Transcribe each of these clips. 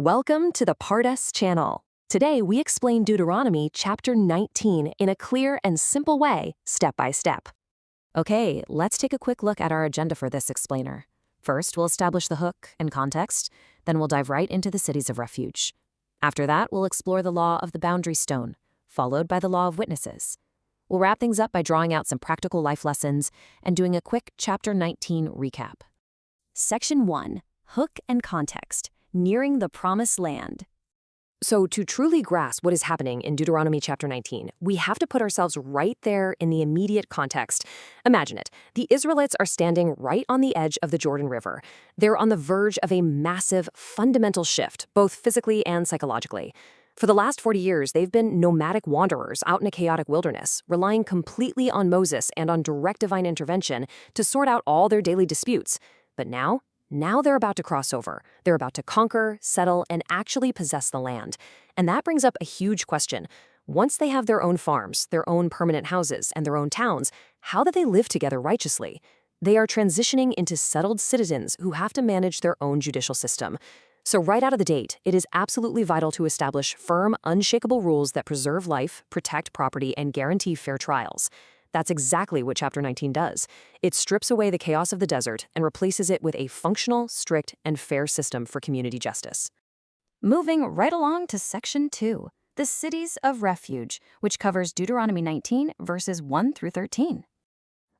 Welcome to the Pardes channel. Today we explain Deuteronomy chapter 19 in a clear and simple way, step by step. Okay, let's take a quick look at our agenda for this explainer. First, we'll establish the hook and context, then we'll dive right into the cities of refuge. After that, we'll explore the law of the boundary stone, followed by the law of witnesses. We'll wrap things up by drawing out some practical life lessons and doing a quick chapter 19 recap. Section 1, Hook and Context. Nearing the Promised Land. So to truly grasp what is happening in Deuteronomy chapter 19, we have to put ourselves right there in the immediate context. Imagine it. The Israelites are standing right on the edge of the Jordan River. They're on the verge of a massive, fundamental shift, both physically and psychologically. For the last 40 years, they've been nomadic wanderers out in a chaotic wilderness, relying completely on Moses and on direct divine intervention to sort out all their daily disputes. But now they're about to cross over. They're about to conquer, settle, and actually possess the land. And that brings up a huge question. Once they have their own farms, their own permanent houses, and their own towns, how do they live together righteously? They are transitioning into settled citizens who have to manage their own judicial system. So right out of the gate, it is absolutely vital to establish firm, unshakable rules that preserve life, protect property, and guarantee fair trials. That's exactly what Chapter 19 does. It strips away the chaos of the desert and replaces it with a functional, strict, and fair system for community justice. Moving right along to Section 2, the cities of refuge, which covers Deuteronomy 19, verses 1 through 13.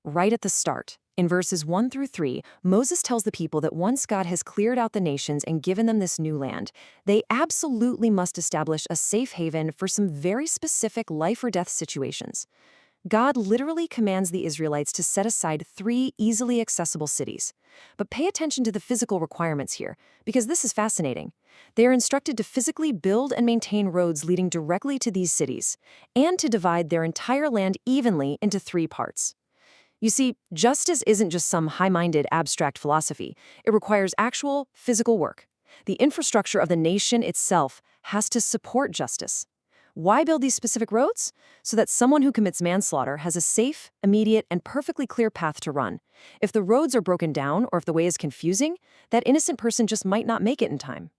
Right at the start, in verses 1 through 3, Moses tells the people that once God has cleared out the nations and given them this new land, they absolutely must establish a safe haven for some very specific life or death situations. God literally commands the Israelites to set aside 3 easily accessible cities. But pay attention to the physical requirements here, because this is fascinating. They are instructed to physically build and maintain roads leading directly to these cities, and to divide their entire land evenly into 3 parts. You see, justice isn't just some high-minded abstract philosophy. It requires actual, physical work. The infrastructure of the nation itself has to support justice. Why build these specific roads? So that someone who commits manslaughter has a safe, immediate, and perfectly clear path to run. If the roads are broken down or if the way is confusing, that innocent person just might not make it in time.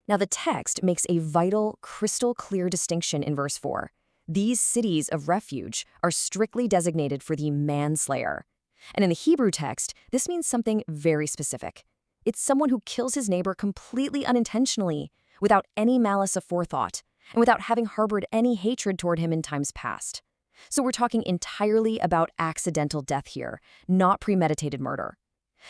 Now the text makes a vital, crystal clear distinction in verse 4. These cities of refuge are strictly designated for the manslayer. And in the Hebrew text, this means something very specific. It's someone who kills his neighbor completely unintentionally, without any malice aforethought, and without having harbored any hatred toward him in times past. So we're talking entirely about accidental death here, not premeditated murder.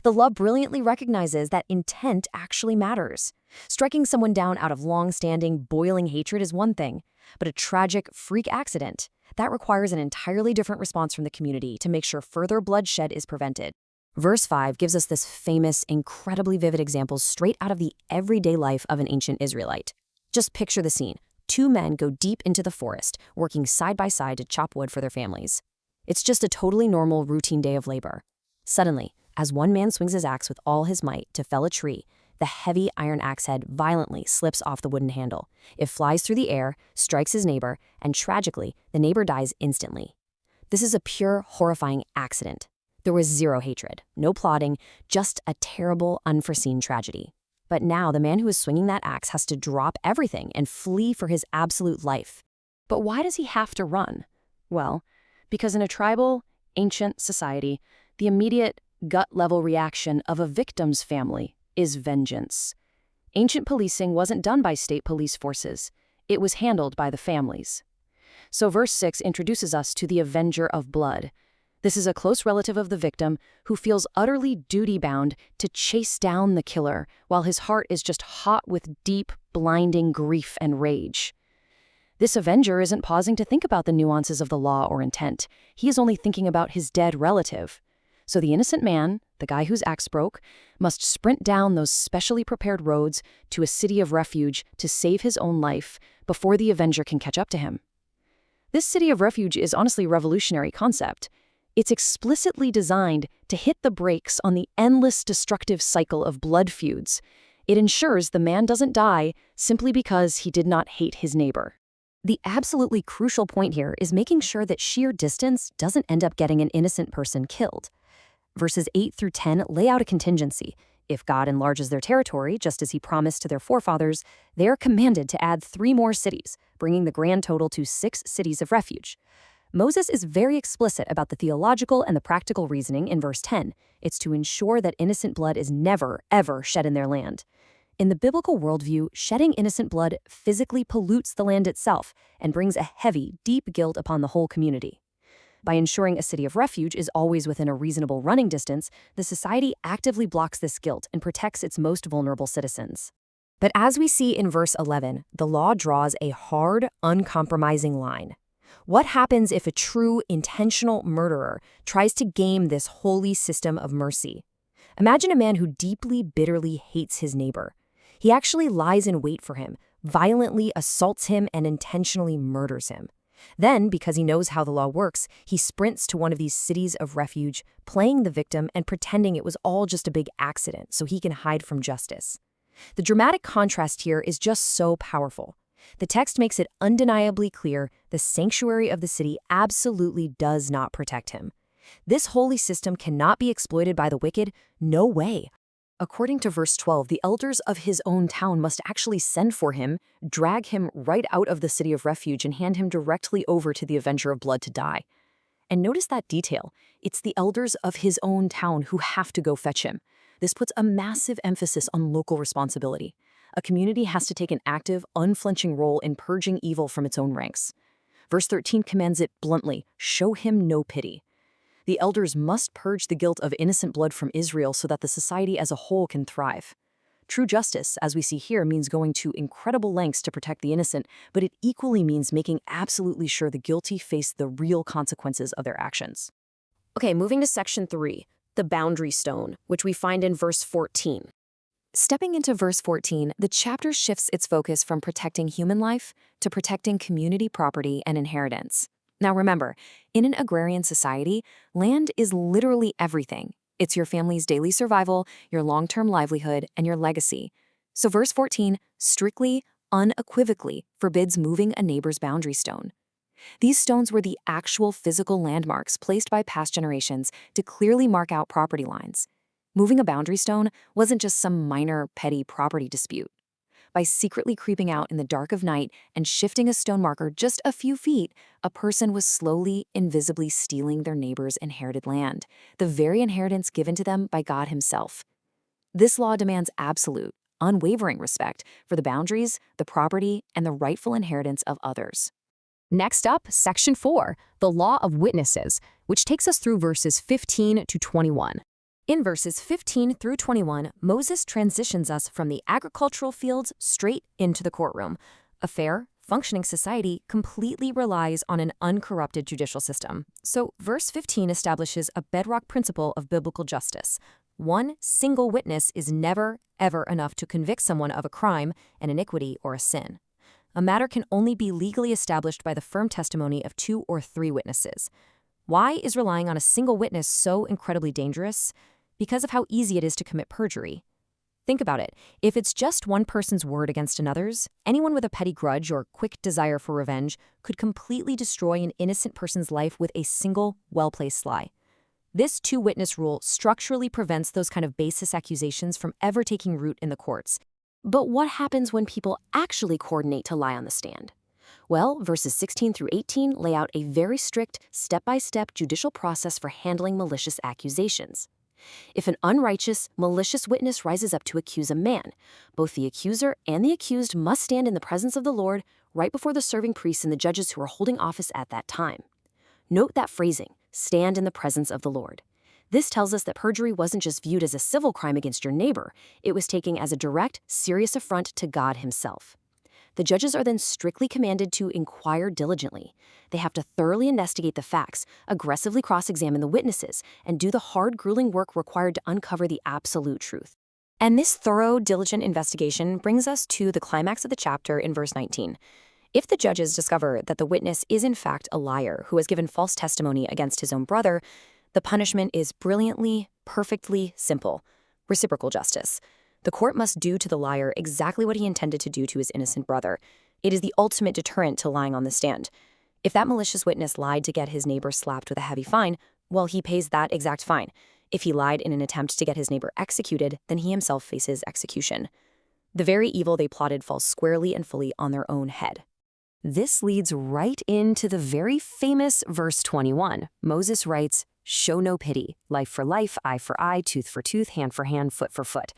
The law brilliantly recognizes that intent actually matters. Striking someone down out of long-standing, boiling hatred is one thing, but a tragic freak accident, that requires an entirely different response from the community to make sure further bloodshed is prevented. Verse 5 gives us this famous, incredibly vivid example straight out of the everyday life of an ancient Israelite. Just picture the scene. 2 men go deep into the forest, working side by side to chop wood for their families. It's just a totally normal, routine day of labor. Suddenly, as one man swings his axe with all his might to fell a tree, the heavy iron axe head violently slips off the wooden handle. It flies through the air, strikes his neighbor, and tragically, the neighbor dies instantly. This is a pure, horrifying accident. There was zero hatred, no plotting, just a terrible, unforeseen tragedy. But now the man who is swinging that axe has to drop everything and flee for his absolute life. But why does he have to run? Well, because in a tribal, ancient society, the immediate, gut-level reaction of a victim's family is vengeance. Ancient policing wasn't done by state police forces. It was handled by the families. So verse 6 introduces us to the avenger of blood. This is a close relative of the victim who feels utterly duty-bound to chase down the killer while his heart is just hot with deep, blinding grief and rage. This avenger isn't pausing to think about the nuances of the law or intent. He is only thinking about his dead relative. So the innocent man, the guy whose axe broke, must sprint down those specially prepared roads to a city of refuge to save his own life before the avenger can catch up to him. This city of refuge is honestly a revolutionary concept. It's explicitly designed to hit the brakes on the endless destructive cycle of blood feuds. It ensures the man doesn't die simply because he did not hate his neighbor. The absolutely crucial point here is making sure that sheer distance doesn't end up getting an innocent person killed. Verses 8 through 10 lay out a contingency. If God enlarges their territory, just as he promised to their forefathers, they are commanded to add 3 more cities, bringing the grand total to 6 cities of refuge. Moses is very explicit about the theological and the practical reasoning in verse 10. It's to ensure that innocent blood is never, ever shed in their land. In the biblical worldview, shedding innocent blood physically pollutes the land itself and brings a heavy, deep guilt upon the whole community. By ensuring a city of refuge is always within a reasonable running distance, the society actively blocks this guilt and protects its most vulnerable citizens. But as we see in verse 11, the law draws a hard, uncompromising line. What happens if a true, intentional murderer tries to game this holy system of mercy? Imagine a man who deeply, bitterly hates his neighbor. He actually lies in wait for him, violently assaults him, and intentionally murders him. Then, because he knows how the law works, he sprints to one of these cities of refuge, playing the victim and pretending it was all just a big accident so he can hide from justice. The dramatic contrast here is just so powerful. The text makes it undeniably clear the sanctuary of the city absolutely does not protect him. This holy system cannot be exploited by the wicked, no way. According to verse 12, the elders of his own town must actually send for him, drag him right out of the city of refuge, and hand him directly over to the avenger of blood to die. And notice that detail. It's the elders of his own town who have to go fetch him. This puts a massive emphasis on local responsibility. A community has to take an active, unflinching role in purging evil from its own ranks. Verse 13 commands it bluntly, show him no pity. The elders must purge the guilt of innocent blood from Israel so that the society as a whole can thrive. True justice, as we see here, means going to incredible lengths to protect the innocent, but it equally means making absolutely sure the guilty face the real consequences of their actions. Okay, moving to section 3, the boundary stone, which we find in verse 14. Stepping into verse 14, the chapter shifts its focus from protecting human life to protecting community property and inheritance. Now remember, in an agrarian society, land is literally everything. It's your family's daily survival, your long-term livelihood, and your legacy. So verse 14 strictly, unequivocally forbids moving a neighbor's boundary stone. These stones were the actual physical landmarks placed by past generations to clearly mark out property lines. Moving a boundary stone wasn't just some minor, petty property dispute. By secretly creeping out in the dark of night and shifting a stone marker just a few feet, a person was slowly, invisibly stealing their neighbor's inherited land, the very inheritance given to them by God himself. This law demands absolute, unwavering respect for the boundaries, the property, and the rightful inheritance of others. Next up, section 4, the law of witnesses, which takes us through verses 15 to 21. In verses 15 through 21, Moses transitions us from the agricultural fields straight into the courtroom. A fair, functioning society completely relies on an uncorrupted judicial system. So, verse 15 establishes a bedrock principle of biblical justice. One single witness is never, ever enough to convict someone of a crime, an iniquity, or a sin. A matter can only be legally established by the firm testimony of 2 or 3 witnesses. Why is relying on a single witness so incredibly dangerous? Because of how easy it is to commit perjury. Think about it. If it's just one person's word against another's, anyone with a petty grudge or quick desire for revenge could completely destroy an innocent person's life with a single, well-placed lie. This 2-witness rule structurally prevents those kind of baseless accusations from ever taking root in the courts. But what happens when people actually coordinate to lie on the stand? Well, verses 16 through 18 lay out a very strict, step-by-step judicial process for handling malicious accusations. If an unrighteous, malicious witness rises up to accuse a man, both the accuser and the accused must stand in the presence of the Lord right before the serving priests and the judges who are holding office at that time. Note that phrasing, stand in the presence of the Lord. This tells us that perjury wasn't just viewed as a civil crime against your neighbor, it was taken as a direct, serious affront to God himself. The judges are then strictly commanded to inquire diligently. They have to thoroughly investigate the facts, aggressively cross-examine the witnesses, and do the hard, grueling work required to uncover the absolute truth. And this thorough, diligent investigation brings us to the climax of the chapter in verse 19. If the judges discover that the witness is in fact a liar who has given false testimony against his own brother, the punishment is brilliantly, perfectly simple: reciprocal justice. The court must do to the liar exactly what he intended to do to his innocent brother. It is the ultimate deterrent to lying on the stand. If that malicious witness lied to get his neighbor slapped with a heavy fine, well, he pays that exact fine. If he lied in an attempt to get his neighbor executed, then he himself faces execution. The very evil they plotted falls squarely and fully on their own head. This leads right into the very famous verse 21. Moses writes, "Show no pity, life for life, eye for eye, tooth for tooth, hand for hand, foot for foot."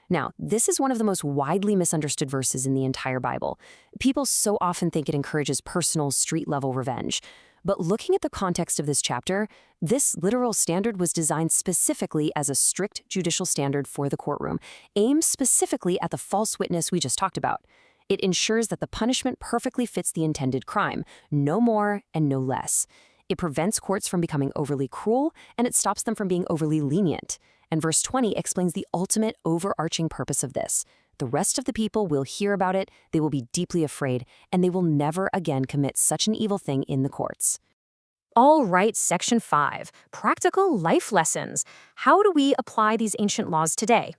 Now, this is one of the most widely misunderstood verses in the entire Bible. People so often think it encourages personal, street-level revenge. But looking at the context of this chapter, this literal standard was designed specifically as a strict judicial standard for the courtroom, aimed specifically at the false witness we just talked about. It ensures that the punishment perfectly fits the intended crime, no more and no less. It prevents courts from becoming overly cruel, and it stops them from being overly lenient. And verse 20 explains the ultimate overarching purpose of this. The rest of the people will hear about it, they will be deeply afraid, and they will never again commit such an evil thing in the courts. All right, Section 5, Practical Life Lessons. How do we apply these ancient laws today?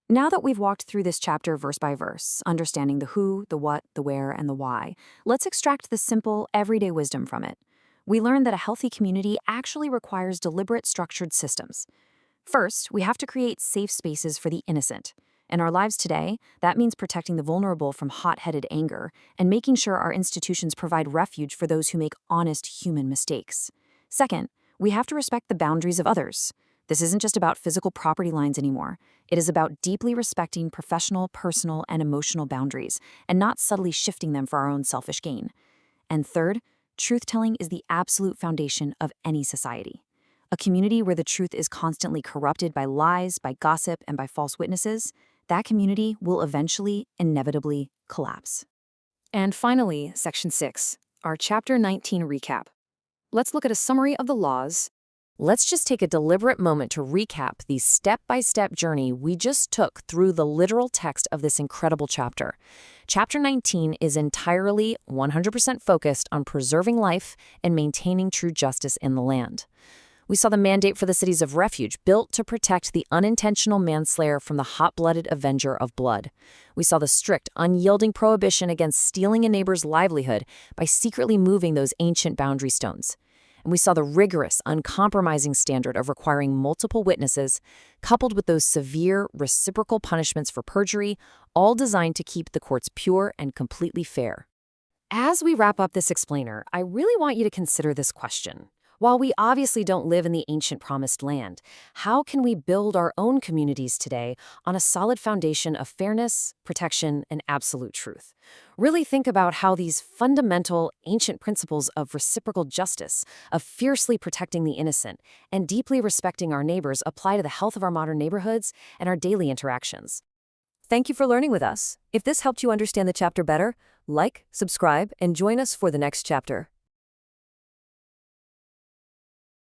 Now that we've walked through this chapter verse by verse, understanding the who, the what, the where, and the why, let's extract the simple, everyday wisdom from it. We learned that a healthy community actually requires deliberate, structured systems. First, we have to create safe spaces for the innocent. In our lives today, that means protecting the vulnerable from hot-headed anger and making sure our institutions provide refuge for those who make honest human mistakes. Second, we have to respect the boundaries of others. This isn't just about physical property lines anymore. It is about deeply respecting professional, personal, and emotional boundaries, and not subtly shifting them for our own selfish gain. And third, truth-telling is the absolute foundation of any society. A community where the truth is constantly corrupted by lies, by gossip, and by false witnesses, that community will eventually, inevitably, collapse. And finally, Section 6, our Chapter 19 recap. Let's look at a summary of the laws. Let's just take a deliberate moment to recap the step-by-step journey we just took through the literal text of this incredible chapter. Chapter 19 is entirely 100% focused on preserving life and maintaining true justice in the land. We saw the mandate for the cities of refuge built to protect the unintentional manslayer from the hot-blooded avenger of blood. We saw the strict, unyielding prohibition against stealing a neighbor's livelihood by secretly moving those ancient boundary stones. And we saw the rigorous, uncompromising standard of requiring multiple witnesses, coupled with those severe, reciprocal punishments for perjury, all designed to keep the courts pure and completely fair. As we wrap up this explainer, I really want you to consider this question. While we obviously don't live in the ancient promised land, how can we build our own communities today on a solid foundation of fairness, protection, and absolute truth? Really think about how these fundamental ancient principles of reciprocal justice, of fiercely protecting the innocent, and deeply respecting our neighbors apply to the health of our modern neighborhoods and our daily interactions. Thank you for learning with us. If this helped you understand the chapter better, like, subscribe, and join us for the next chapter.